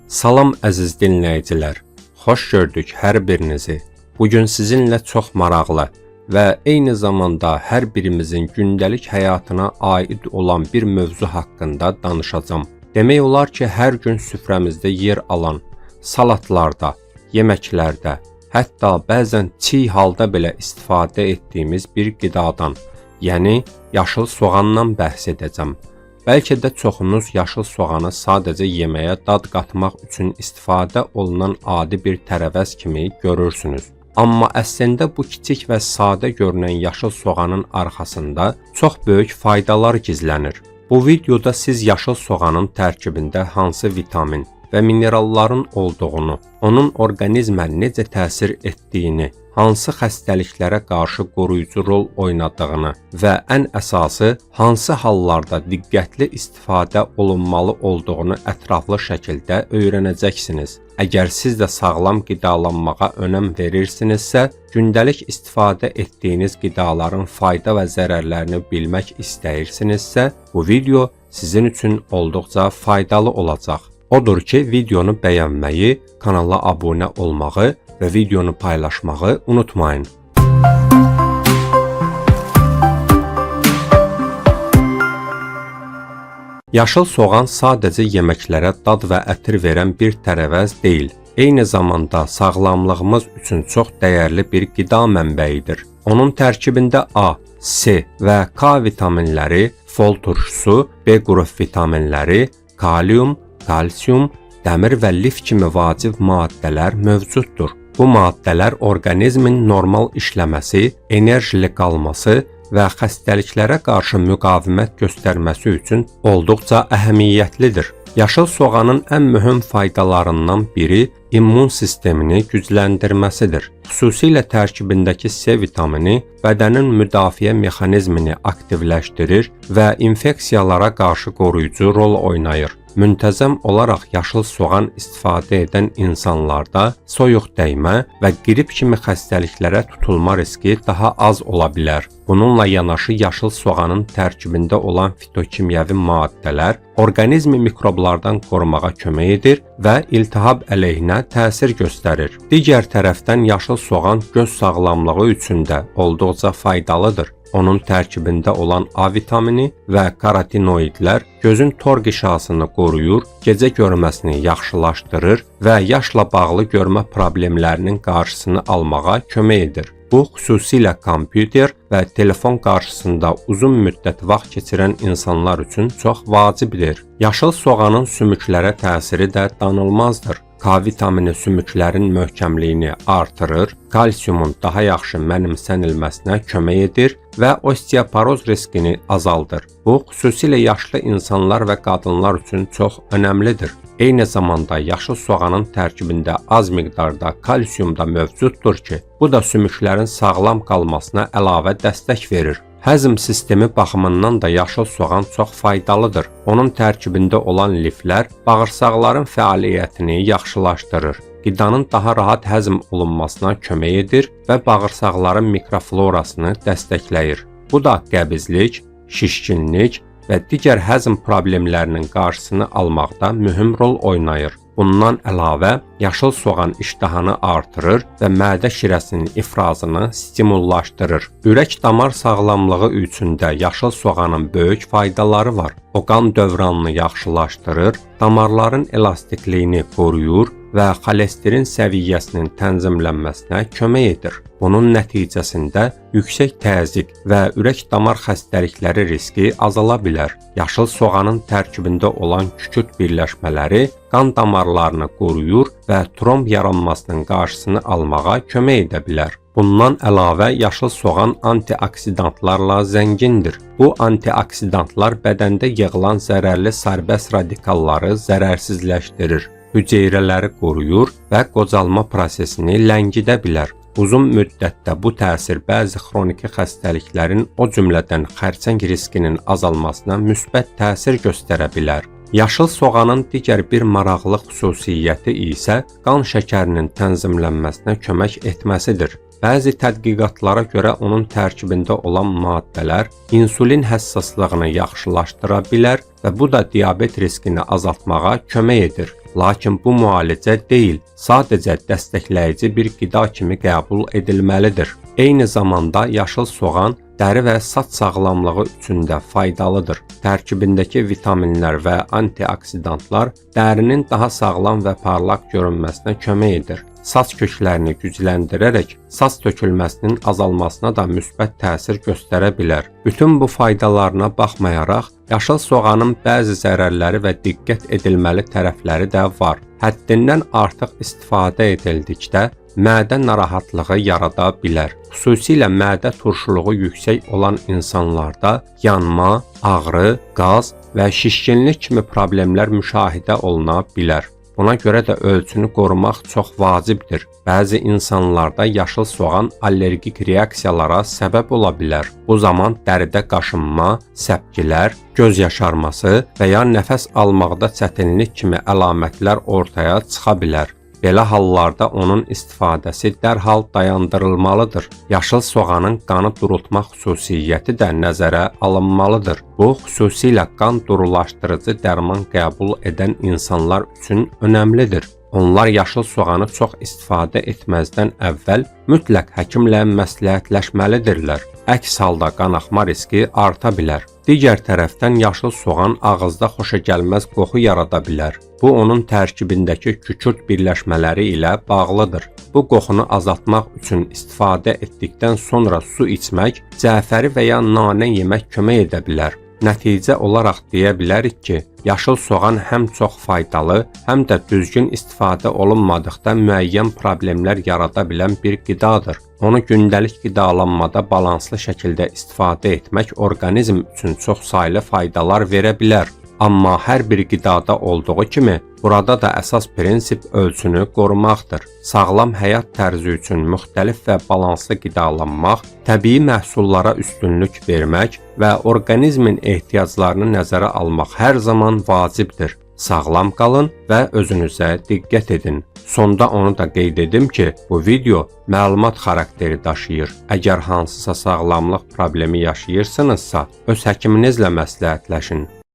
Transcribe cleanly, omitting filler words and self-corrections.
Salam əziz dinləyicilər, xoş gördük hər birinizi. Bugün sizinlə çox maraqlı və eyni zamanda hər birimizin gündəlik həyatına aid olan bir mövzu haqqında danışacağım. Demək olar ki, hər gün süfrəmizdə yer alan salatlarda, yeməklərdə, hətta bəzən çiğ halda belə istifadə etdiyimiz bir qidadan, yəni yaşıl soğandan bəhs edəcəm. Bəlkə də çoxunuz yaşıl soğanı sadəcə yeməyə dad qatmaq üçün istifadə olunan adi bir tərəvəz kimi görürsünüz. Amma əslində bu kiçik və sadə görünən yaşıl soğanın arxasında çox böyük faydalar gizlənir. Bu videoda siz yaşıl soğanın tərkibində hansı vitamin və mineralların olduğunu, onun orqanizmə necə təsir etdiyini, hansı xəstəliklərə qarşı qoruyucu rol oynadığını və ən əsası hansı hallarda diqqətli istifadə olunmalı olduğunu ətraflı şəkildə öyrənəcəksiniz. Əgər siz də sağlam qidalanmağa önəm verirsinizsə, gündəlik istifadə etdiyiniz qidaların fayda və zərərlərini bilmək istəyirsinizsə, bu video sizin üçün olduqca faydalı olacaq. Odur ki, videonu bəyənməyi, kanala abunə olmağı və videonu paylaşmağı unutmayın. Yaşıl soğan sadəcə yeməklərə dad və ətir verən bir tərəvəz deyil. Eyni zamanda sağlamlığımız üçün çox dəyərli bir qida mənbəyidir. Onun tərkibində A, C və K vitaminləri, fol turşusu, B qrup vitaminləri, kalium, kalsium, dəmir və lif kimi vacib maddələr mövcuddur. Bu maddələr orqanizmin normal işləməsi, enerjili qalması və xəstəliklərə qarşı müqavimət göstərməsi üçün olduqca əhəmiyyətlidir. Yaşıl soğanın ən mühüm faydalarından biri immun sistemini gücləndirməsidir. Xüsusilə tərkibindəki C vitamini bədənin müdafiə mexanizmini aktivləşdirir və infeksiyalara qarşı qoruyucu rol oynayır. Müntəzəm olaraq yaşıl soğan istifadə edən insanlarda soyuq dəymə və qrip kimi xəstəliklərə tutulma riski daha az ola bilər. Bununla yanaşı yaşıl soğanın tərkibində olan fitokimyəvi maddələr orqanizmi mikroblardan qorumağa kömək edir və iltihab əleyhinə təsir göstərir. Digər tərəfdən yaşıl soğan göz sağlamlığı üçün də olduqca faydalıdır. Onun tərkibində olan A vitamini və karotinoidlər gözün tor qişasını qoruyur, gecə görməsini yaxşılaşdırır və yaşla bağlı görmə problemlərinin qarşısını almağa kömək edir. Bu, xüsusilə kompüter və telefon qarşısında uzun müddət vaxt keçirən insanlar üçün çox vacibdir. Yaşıl soğanın sümüklərə təsiri də danılmazdır. K vitamini sümüklərin möhkəmliyini artırır, kalsiumun daha yaxşı mənimsənilməsinə kömək edir və osteoporoz riskini azaldır. Bu, xüsusilə yaşlı insanlar və qadınlar üçün çox önəmlidir. Eyni zamanda yaşıl soğanın tərkibində az miqdarda kalsium da mövcuddur ki, bu da sümüklərin sağlam qalmasına əlavə dəstək verir. Həzm sistemi baxımından da yaşıl soğan çox faydalıdır. Onun tərkibində olan liflər bağırsaqların fəaliyyətini yaxşılaşdırır. Qidanın daha rahat həzm olunmasına kömək edir və bağırsaqların mikroflorasını dəstəkləyir. Bu da qəbizlik, şişkinlik və digər həzm problemlərinin qarşısını almaqda mühüm rol oynayır. Bundan əlavə, yaşıl soğan iştahını artırır və mədə şirəsinin ifrazını stimullaşdırır. Ürək-damar sağlamlığı üçün də yaşıl soğanın böyük faydaları var. O qan dövranını yaxşılaşdırır, damarların elastikliyini qoruyur və xolesterin səviyyəsinin tənzimlənməsinə kömək edir. Bunun nəticəsində yüksək təzyiq və ürək-damar xəstəlikləri riski azala bilər. Yaşıl soğanın tərkibində olan kükürt birləşmələri qan damarlarını qoruyur və tromb yaranmasının qarşısını almağa kömək edə bilər. Bundan əlavə yaşıl soğan antioksidantlarla zəngindir. Bu antioksidantlar bədəndə yığılan zərərli sərbəst radikalları zərərsizləşdirir, hüceyrələri qoruyur və qocalma prosesini ləngidə bilər. Uzun müddətdə bu təsir bəzi xroniki xəstəliklərin, o cümlədən xərçəng riskinin azalmasına müsbət təsir göstərə bilər. Yaşıl soğanın digər bir maraqlı xüsusiyyəti isə qan şəkərinin tənzimlənməsinə kömək etməsidir. Bəzi tədqiqatlara görə onun tərkibində olan maddələr insulin həssaslığını yaxşılaşdıra bilər və bu da diabet riskini azaltmağa kömək edir. Lakin bu müalicə deyil, sadəcə dəstəkləyici bir qida kimi qəbul edilməlidir. Eyni zamanda yaşıl soğan dəri və saç sağlamlığı üçün də faydalıdır. Tərkibindəki vitaminlər və antioksidantlar dərinin daha sağlam və parlaq görünməsinə kömək edir. Saç köklərini gücləndirərək saç tökülməsinin azalmasına da müsbət təsir göstərə bilər. Bütün bu faydalarına baxmayaraq, yaşıl soğanın bəzi zərərləri və diqqət edilməli tərəfləri də var. Həddindən artıq istifadə edildikdə mədə narahatlığı yarada bilər. Xüsusilə mədə turşuluğu yüksək olan insanlarda yanma, ağrı, qaz və şişkinlik kimi problemlər müşahidə oluna bilər. Buna görə də ölçünü qorumaq çox vacibdir. Bəzi insanlarda yaşıl soğan allergik reaksiyalara səbəb ola bilər. Bu zaman dəridə qaşınma, səpgilər, göz yaşarması və ya nəfəs almaqda çətinlik kimi əlamətlər ortaya çıxa bilər. Belə hallarda onun istifadəsi dərhal dayandırılmalıdır. Yaşıl soğanın qanı durultmaq xüsusiyyəti də nəzərə alınmalıdır. Bu, xüsusilə qan durulaşdırıcı dərman qəbul edən insanlar üçün önəmlidir. Onlar yaşıl soğanı çox istifadə etməzdən əvvəl mütləq həkimlə məsləhətləşməlidirlər. Əks halda qanaxma riski arta bilər. Digər tərəfdən yaşıl soğan ağızda xoşagəlməz qoxu yarada bilər. Bu, onun tərkibindəki kükürt birləşmələri ilə bağlıdır. Bu qoxunu azaltmaq üçün istifadə etdikdən sonra su içmək, cəfəri və ya nanə yemək kömək edə bilər. Nəticə olaraq deyə bilərik ki, yaşıl soğan həm çox faydalı, həm də düzgün istifadə olunmadıqda müəyyən problemlər yarada bilən bir qidadır. Onu gündəlik qidalanmada balanslı şəkildə istifadə etmək orqanizm üçün çox saylı faydalar verə bilər. Amma hər bir qidada olduğu kimi, burada da əsas prinsip ölçünü qorumaqdır. Sağlam həyat tərzi üçün müxtəlif və balanslı qidalanmaq, təbii məhsullara üstünlük vermək və orqanizmin ehtiyaclarını nəzərə almaq hər zaman vacibdir. Sağlam qalın və özünüzə diqqət edin. Sonda onu da qeyd edim ki, bu video məlumat xarakteri daşıyır. Əgər hansısa sağlamlıq problemi yaşayırsınızsa, öz həkiminizlə məsləhətləşin.